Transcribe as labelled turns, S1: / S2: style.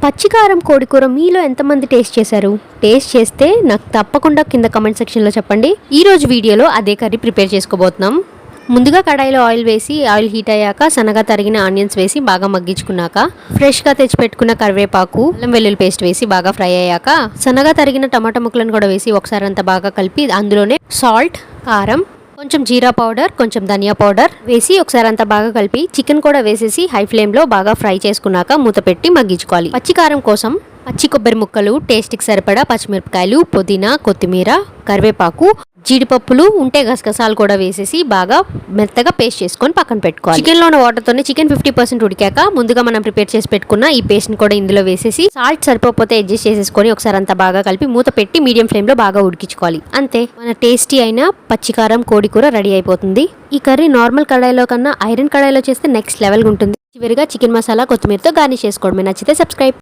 S1: పచ్చికారం కోడికూర మీలో ఎంతమంది టేస్ట్ చేశారు? టేస్ట్ చేస్తే నాకు తప్పకుండా కింద కమెంట్ సెక్షన్లో చెప్పండి. ఈరోజు వీడియోలో అదే కర్రీ ప్రిపేర్ చేసుకోబోతున్నాం. ముందుగా కడాయిలో ఆయిల్ వేసి ఆయిల్ హీట్ అయ్యాక సన్నగా తరిగిన ఆనియన్స్ వేసి బాగా మగ్గించుకున్నాక ఫ్రెష్గా తెచ్చిపెట్టుకున్న కరివేపాకు, అల్లం వెల్లుల్లి పేస్ట్ వేసి బాగా ఫ్రై అయ్యాక సన్నగా తరిగిన టమాటా ముక్కలను కూడా వేసి ఒకసారి అంతా బాగా కలిపి అందులోనే సాల్ట్, కారం, కొంచెం జీరా పౌడర్, కొంచెం ధనియా పౌడర్ వేసి ఒకసారి అంతా బాగా కలిపి చికెన్ కూడా వేసేసి హై ఫ్లేమ్లో బాగా ఫ్రై చేసుకున్నాక మూత పెట్టి మగ్గించుకోవాలి. పచ్చికారం కోసం పచ్చి కొబ్బరి ముక్కలు, టేస్ట్కి సరిపడా పచ్చిమిరపకాయలు, పుదీనా, కొత్తిమీర, కరివేపాకు, జీడిపప్పులు ఉంటే గసగసాలు కూడా వేసేసి బాగా మెత్తగా పేస్ట్ చేసుకొని పక్కన పెట్టుకోవాలి. చికెన్లో ఉన్న వాటర్తోనే చికెన్ 50% ఉడికాక ముందుగా మనం ప్రిపేర్ చేసి పెట్టుకున్న ఈ పేస్ట్ని కూడా ఇందులో వేసేసి సాల్ట్ సరిపోతే అడ్జస్ట్ చేసేసుకొని ఒకసారి అంతా బాగా కలిపి మూత పెట్టి మీడియం ఫ్లేమ్లో బాగా ఉడికించుకోవాలి. అంతే, మన టేస్టీ అయిన పచ్చికారం కోడికూర రెడీ అయిపోతుంది. ఈ కర్రీ నార్మల్ కడాయిలో కన్నా ఐరన్ కడాయిలో చేస్తే నెక్స్ట్ లెవెల్గా ఉంటుంది. చివరిగా చికెన్ మసాలా, కొత్తిమీరతో గార్నిష్ చేసుకోవడమే. నచ్చితే సబ్స్క్రైబ్.